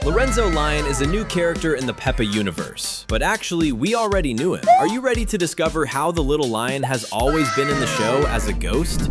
Lorenzo Lion is a new character in the PEPPA universe, but actually we already knew him. Are you ready to discover how the little lion has always been in the show as a ghost?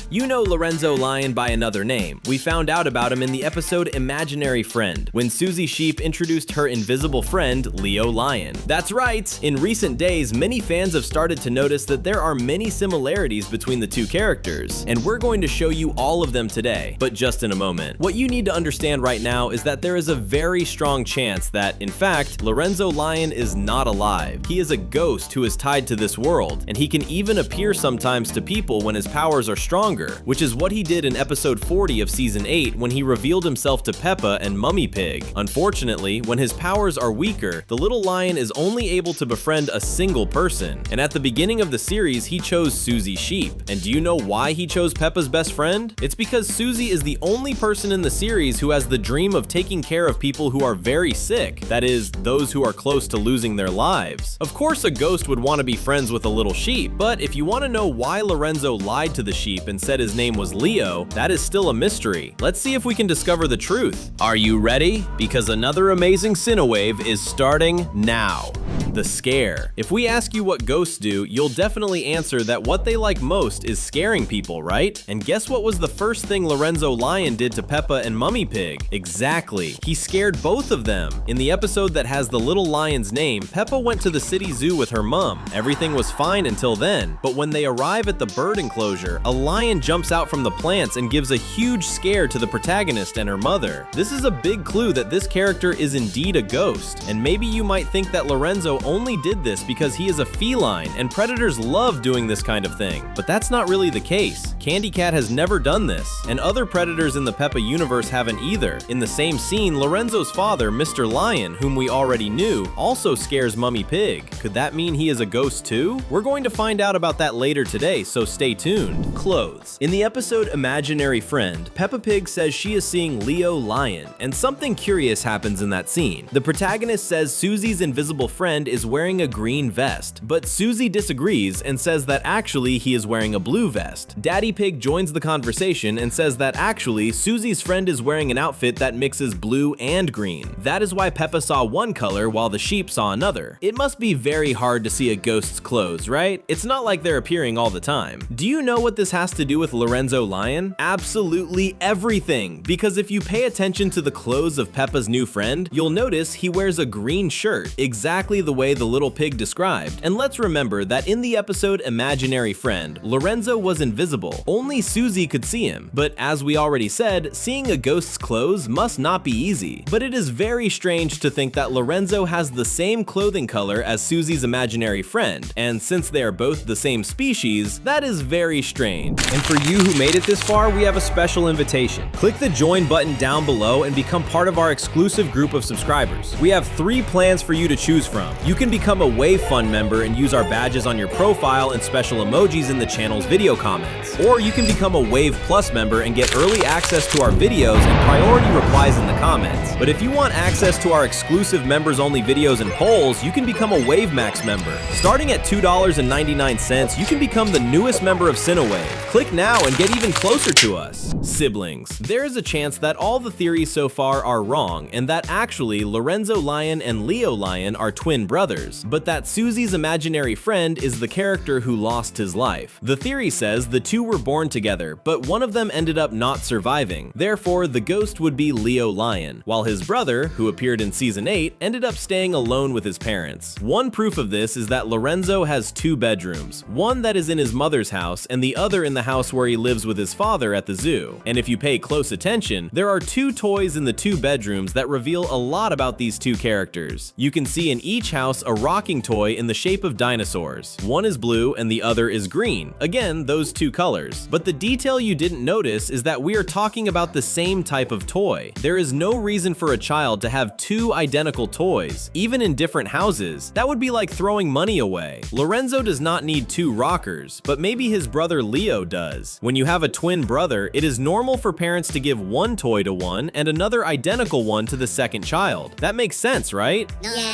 You know Lorenzo Lion by another name. We found out about him in the episode Imaginary Friend, when Susie Sheep introduced her invisible friend, Leo Lion. That's right! In recent days, many fans have started to notice that there are many similarities between the two characters, and we're going to show you all of them today, but just in a moment. What you need to understand right now is that there is a very strong chance that, in fact, Lorenzo Lion is not alive. He is a ghost who is tied to this world, and he can even appear sometimes to people when his powers are stronger, which is what he did in episode 40 of season 8 when he revealed himself to Peppa and Mummy Pig. Unfortunately, when his powers are weaker, the little lion is only able to befriend a single person, and at the beginning of the series he chose Susie Sheep. And do you know why he chose Peppa's best friend? It's because Susie is the only person in the series who has the dream of taking care of people who are very sick, that is, those who are close to losing their lives. Of course a ghost would want to be friends with a little sheep, but if you want to know why Lorenzo lied to the sheep and said his name was Leo, that is still a mystery. Let's see if we can discover the truth. Are you ready? Because another amazing Cinewave is starting now. The scare. If we ask you what ghosts do, you'll definitely answer that what they like most is scaring people, right? And guess what was the first thing Lorenzo Lion did to Peppa and Mummy Pig? Exactly. He scared both of them. In the episode that has the little lion's name, Peppa went to the city zoo with her mom. Everything was fine until then, but when they arrive at the bird enclosure, a lion jumps out from the plants and gives a huge scare to the protagonist and her mother. This is a big clue that this character is indeed a ghost, and maybe you might think that Lorenzo only did this because he is a feline and predators love doing this kind of thing, but that's not really the case. Candy Cat has never done this, and other predators in the PEPPA universe haven't either. In the same scene, Lorenzo's father, Mr. Lion, whom we already knew, also scares Mummy Pig. Could that mean he is a ghost too? We're going to find out about that later today, so stay tuned. Clothes. In the episode Imaginary Friend, Peppa Pig says she is seeing Leo Lion, and something curious happens in that scene. The protagonist says Susie's invisible friend is wearing a green vest, but Susie disagrees and says that actually he is wearing a blue vest. Daddy Pig joins the conversation and says that actually Susie's friend is wearing an outfit that mixes blue and green. That is why Peppa saw one color while the sheep saw another. It must be very hard to see a ghost's clothes, right? It's not like they're appearing all the time. Do you know what this has to do with Lorenzo Lion? Absolutely everything, because if you pay attention to the clothes of Peppa's new friend, you'll notice he wears a green shirt, exactly the way the little pig described. And let's remember that in the episode Imaginary Friend, Lorenzo was invisible. Only Susie could see him. But as we already said, seeing a ghost's clothes must not be easy. But it is very strange to think that Lorenzo has the same clothing color as Susie's imaginary friend, and since they are both the same species, that is very strange. And for you who made it this far, we have a special invitation. Click the join button down below and become part of our exclusive group of subscribers. We have 3 plans for you to choose from. You can become a Wave Fund member and use our badges on your profile and special emojis in the channel's video comments. Or you can become a Wave Plus member and get early access to our videos and priority replies in the comments. But if you want access to our exclusive members-only videos and polls, you can become a Wave Max member. Starting at $2.99, you can become the newest member of Cinewave. Click now and get even closer to us. Siblings. There is a chance that all the theories so far are wrong, and that actually Lorenzo Lion and Leo Lion are twin brothers, but that Susie's imaginary friend is the character who lost his life. The theory says the two were born together, but one of them ended up not surviving. Therefore, the ghost would be Leo Lion, while his brother, who appeared in season 8, ended up staying alone with his parents. One proof of this is that Lorenzo has 2 bedrooms, one that is in his mother's house and the other in the house where he lives with his father at the zoo. And if you pay close attention, there are 2 toys in the 2 bedrooms that reveal a lot about these 2 characters. You can see in each house a rocking toy in the shape of dinosaurs. One is blue and the other is green. Again, those 2 colors. But the detail you didn't notice is that we are talking about the same type of toy. There is no reason for a child to have 2 identical toys, even in different houses. That would be like throwing money away. Lorenzo does not need 2 rockers, but maybe his brother Leo does. When you have a twin brother, it is normal for parents to give one toy to one and another identical one to the second child. That makes sense, right? No.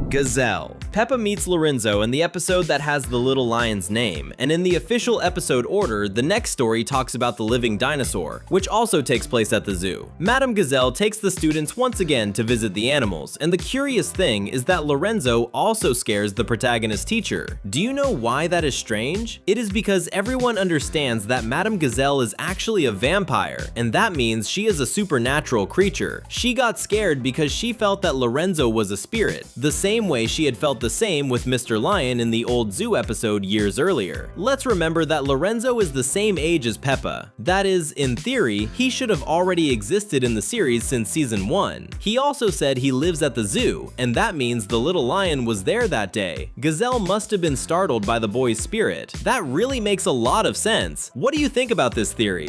Gazelle. Peppa meets Lorenzo in the episode that has the little lion's name, and in the official episode order, the next story talks about the living dinosaur, which also takes place at the zoo. Madame Gazelle takes the students once again to visit the animals, and the curious thing is that Lorenzo also scares the protagonist teacher. Do you know why that is strange? It is because everyone understands that Madame Gazelle is actually a vampire, and that means she is a supernatural creature. She got scared because she felt that Lorenzo was a spirit, the same way she had felt the same with Mr. Lion in the old zoo episode years earlier. Let's remember that Lorenzo is the same age as Peppa. That is, in theory, he should have already existed in the series since season 1. He also said he lives at the zoo, and that means the little lion was there that day. Gazelle must have been startled by the boy's spirit. That really makes a lot of sense. What do you think about this theory?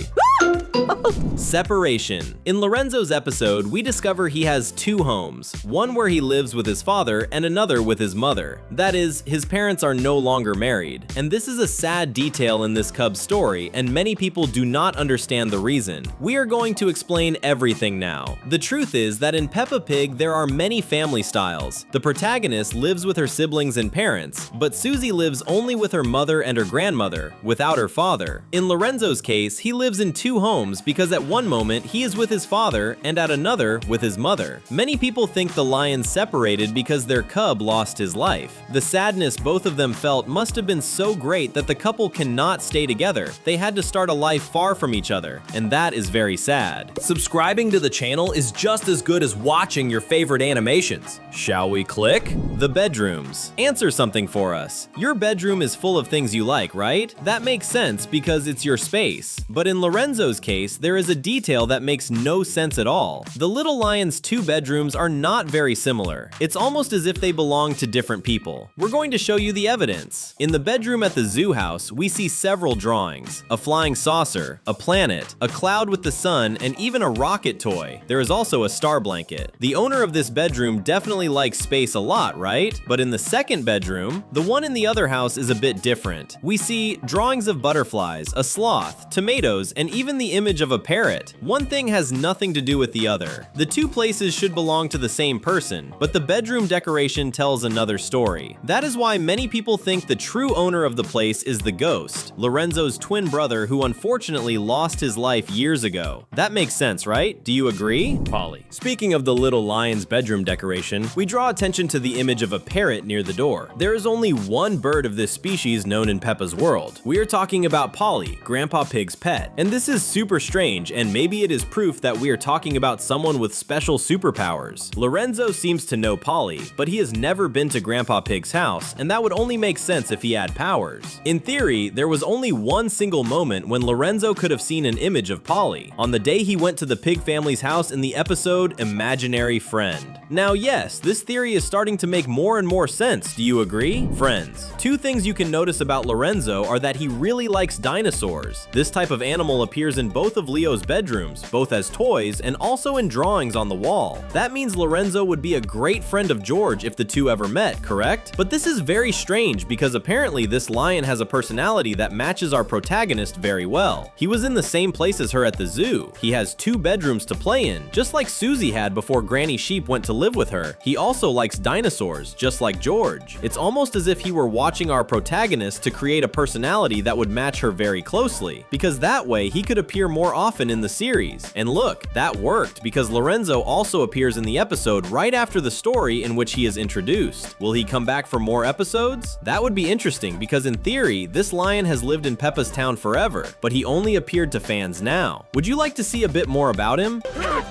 Separation. In Lorenzo's episode, we discover he has two homes, one where he lives with his father and another with his mother. That is, his parents are no longer married. And this is a sad detail in this cub's story, and many people do not understand the reason. We are going to explain everything now. The truth is that in Peppa Pig, there are many family styles. The protagonist lives with her siblings and parents, but Susie lives only with her mother and her grandmother, without her father. In Lorenzo's case, he lives in two homes because at one moment he is with his father and at another with his mother. Many people think the lions separated because their cub lost his life. The sadness both of them felt must have been so great that the couple cannot stay together. They had to start a life far from each other, and that is very sad. Subscribing to the channel is just as good as watching your favorite animations. Shall we click? The bedrooms. Answer something for us. Your bedroom is full of things you like, right? That makes sense because it's your space. But in Lorenzo's case, there is a detail that makes no sense at all. The little lion's two bedrooms are not very similar. It's almost as if they belong to different people. We're going to show you the evidence. In the bedroom at the zoo house, we see several drawings: a flying saucer, a planet, a cloud with the sun, and even a rocket toy. There is also a star blanket. The owner of this bedroom definitely likes space a lot, right? But in the second bedroom, the one in the other house is a bit different. We see drawings of butterflies, a sloth, tomatoes, and even the image of a parrot. One thing has nothing to do with the other. The two places should belong to the same person, but the bedroom decoration tells another story. That is why many people think the true owner of the place is the ghost, Lorenzo's twin brother who unfortunately lost his life years ago. That makes sense, right? Do you agree? Polly. Speaking of the little lion's bedroom decoration, we draw attention to the image of a parrot near the door. There is only one bird of this species known in Peppa's world. We are talking about Polly, Grandpa Pig's pet. And this is super strange, and maybe it is proof that we are talking about someone with special superpowers. Lorenzo seems to know Polly, but he has never been to Grandpa Pig's house, and that would only make sense if he had powers. In theory, there was only one single moment when Lorenzo could have seen an image of Polly, on the day he went to the pig family's house in the episode Imaginary Friend. Now yes, this theory is starting to make more and more sense, do you agree? Friends, two things you can notice about Lorenzo are that he really likes dinosaurs. This type of animal appears in both of Leo's bedrooms, both as toys and also in drawings on the wall. That means Lorenzo would be a great friend of George if the two ever met, correct? But this is very strange because apparently this lion has a personality that matches our protagonist very well. He was in the same place as her at the zoo. He has two bedrooms to play in, just like Susie had before Granny Sheep went to live with her. He also likes dinosaurs, just like George. It's almost as if he were watching our protagonist to create a personality that would match her very closely, because that way he could appear more often in the series. And look, that worked because Lorenzo also appears in the episode right after the story in which he is introduced. Will he come back for more episodes? That would be interesting because in theory, this lion has lived in Peppa's town forever, but he only appeared to fans now. Would you like to see a bit more about him?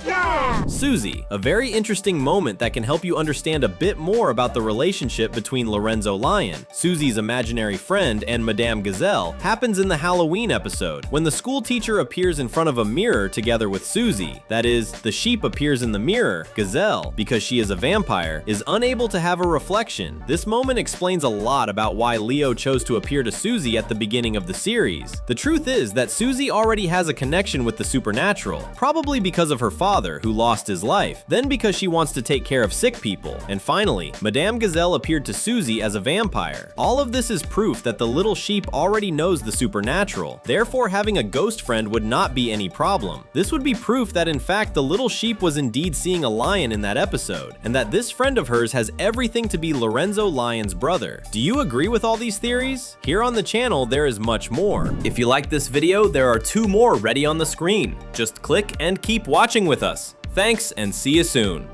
Yeah! Susie, a very interesting moment that can help you understand a bit more about the relationship between Lorenzo Lion, Susie's imaginary friend, and Madame Gazelle, happens in the Halloween episode, when the school teacher appears in front of a mirror together with Susie. That is, the sheep appears in the mirror. Gazelle, because she is a vampire, is unable to have a reflection. This moment explains a lot about why Leo chose to appear to Susie at the beginning of the series. The truth is that Susie already has a connection with the supernatural, probably because of her father. father who lost his life, then because she wants to take care of sick people, and finally, Madame Gazelle appeared to Susie as a vampire. All of this is proof that the little sheep already knows the supernatural, therefore having a ghost friend would not be any problem. This would be proof that in fact the little sheep was indeed seeing a lion in that episode, and that this friend of hers has everything to be Lorenzo Lion's brother. Do you agree with all these theories? Here on the channel there is much more. If you like this video, there are 2 more ready on the screen. Just click and keep watching with us. Thanks and see you soon.